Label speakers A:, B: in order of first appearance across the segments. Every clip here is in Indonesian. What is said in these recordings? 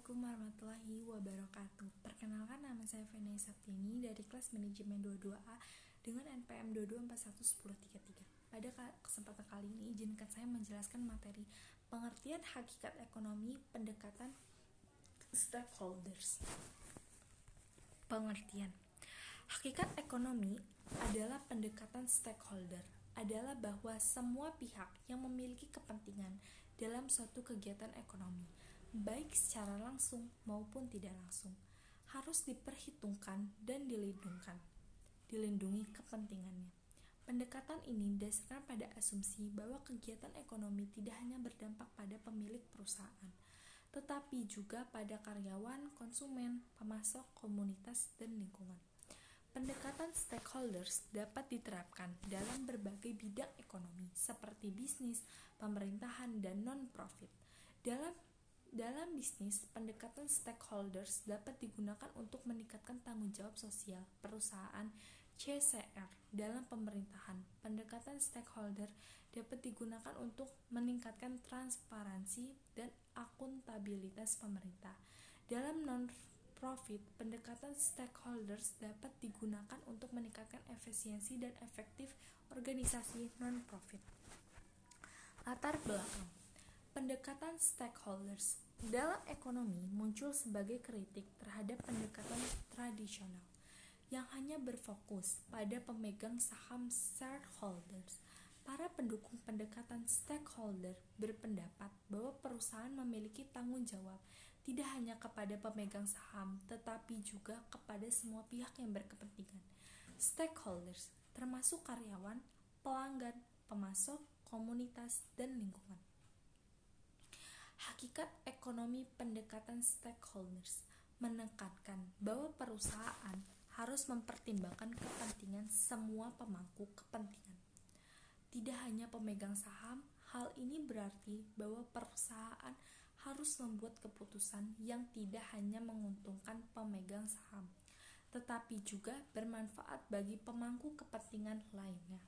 A: Assalamualaikum warahmatullahi wabarakatuh. Perkenalkan, nama saya Feni Saptini dari kelas manajemen 22A dengan NPM 22411033. Pada kesempatan kali ini izinkan saya menjelaskan materi pengertian hakikat ekonomi pendekatan stakeholders. Pengertian hakikat ekonomi adalah pendekatan stakeholder, adalah bahwa semua pihak yang memiliki kepentingan dalam suatu kegiatan ekonomi, baik secara langsung maupun tidak langsung, harus diperhitungkan dan dilindungi kepentingannya. Pendekatan ini didasarkan pada asumsi bahwa kegiatan ekonomi tidak hanya berdampak pada pemilik perusahaan, tetapi juga pada karyawan, konsumen, pemasok, komunitas, dan lingkungan. Pendekatan stakeholders dapat diterapkan dalam berbagai bidang ekonomi seperti bisnis, pemerintahan, dan non-profit. Dalam bisnis, pendekatan stakeholders dapat digunakan untuk meningkatkan tanggung jawab sosial perusahaan (CSR). Dalam pemerintahan, pendekatan stakeholder dapat digunakan untuk meningkatkan transparansi dan akuntabilitas pemerintah. Dalam non-profit, pendekatan stakeholders dapat digunakan untuk meningkatkan efisiensi dan efektif organisasi non-profit. Latar belakang pendekatan stakeholders dalam ekonomi muncul sebagai kritik terhadap pendekatan tradisional yang hanya berfokus pada pemegang saham shareholders. Para pendukung pendekatan stakeholder berpendapat bahwa perusahaan memiliki tanggung jawab tidak hanya kepada pemegang saham, tetapi juga kepada semua pihak yang berkepentingan. Stakeholders termasuk karyawan, pelanggan, pemasok, komunitas, dan lingkungan. Hakikat ekonomi pendekatan stakeholders menekankan bahwa perusahaan harus mempertimbangkan kepentingan semua pemangku kepentingan, tidak hanya pemegang saham. Hal ini berarti bahwa perusahaan harus membuat keputusan yang tidak hanya menguntungkan pemegang saham, tetapi juga bermanfaat bagi pemangku kepentingan lainnya.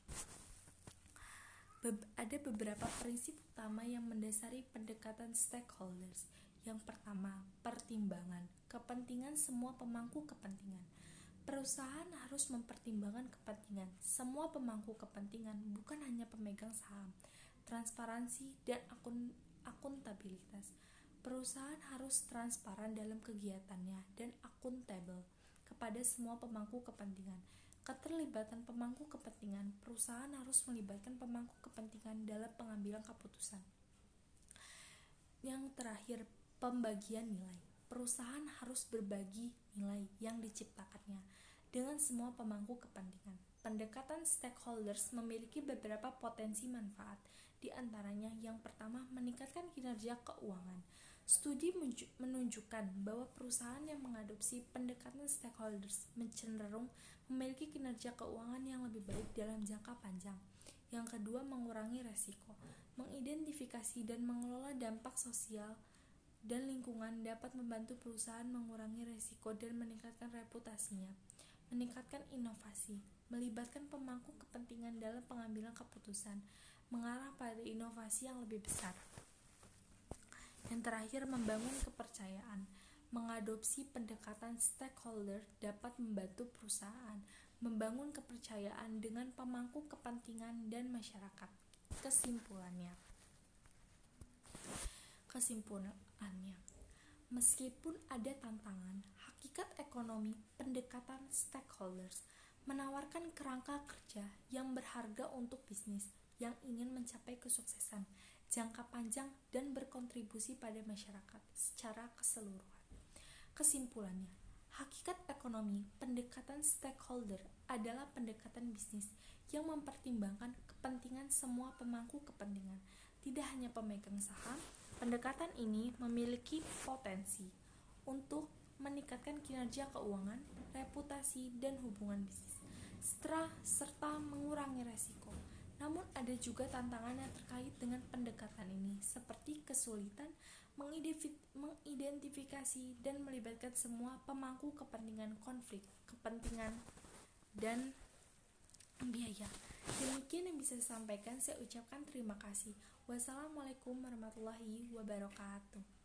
A: Ada beberapa prinsip utama yang mendasari pendekatan stakeholders. Yang pertama, pertimbangan kepentingan semua pemangku kepentingan. Perusahaan harus mempertimbangkan kepentingan semua pemangku kepentingan, bukan hanya pemegang saham. Transparansi dan akuntabilitas. Perusahaan harus transparan dalam kegiatannya dan akuntabel kepada semua pemangku kepentingan. Keterlibatan pemangku kepentingan. Perusahaan harus melibatkan pemangku kepentingan dalam pengambilan keputusan. Yang terakhir, pembagian nilai. Perusahaan harus berbagi nilai yang diciptakannya dengan semua pemangku kepentingan. Pendekatan stakeholders memiliki beberapa potensi manfaat. Di antaranya, yang pertama, meningkatkan kinerja keuangan. Studi menunjukkan bahwa perusahaan yang mengadopsi pendekatan stakeholders cenderung memiliki kinerja keuangan yang lebih baik dalam jangka panjang. Yang kedua, mengurangi resiko. Mengidentifikasi dan mengelola dampak sosial dan lingkungan dapat membantu perusahaan mengurangi resiko dan meningkatkan reputasinya. Meningkatkan inovasi. Melibatkan pemangku kepentingan dalam pengambilan keputusan, mengarah pada inovasi yang lebih besar. Yang terakhir, membangun kepercayaan. Mengadopsi pendekatan stakeholder dapat membantu perusahaan membangun kepercayaan dengan pemangku kepentingan dan masyarakat. Kesimpulannya, meskipun ada tantangan, hakikat ekonomi pendekatan stakeholders menawarkan kerangka kerja yang berharga untuk bisnis yang ingin mencapai kesuksesan jangka panjang dan berkontribusi pada masyarakat secara keseluruhan. Kesimpulannya, hakikat ekonomi pendekatan stakeholder adalah pendekatan bisnis yang mempertimbangkan kepentingan semua pemangku kepentingan, tidak hanya pemegang saham. Pendekatan ini memiliki potensi untuk meningkatkan kinerja keuangan, reputasi, dan hubungan bisnis, serta mengurangi resiko. Namun ada juga tantangan yang terkait dengan pendekatan ini, seperti kesulitan mengidentifikasi dan melibatkan semua pemangku kepentingan, konflik kepentingan, dan biaya. Demikian yang bisa saya sampaikan. Saya ucapkan terima kasih. Wassalamualaikum warahmatullahi wabarakatuh.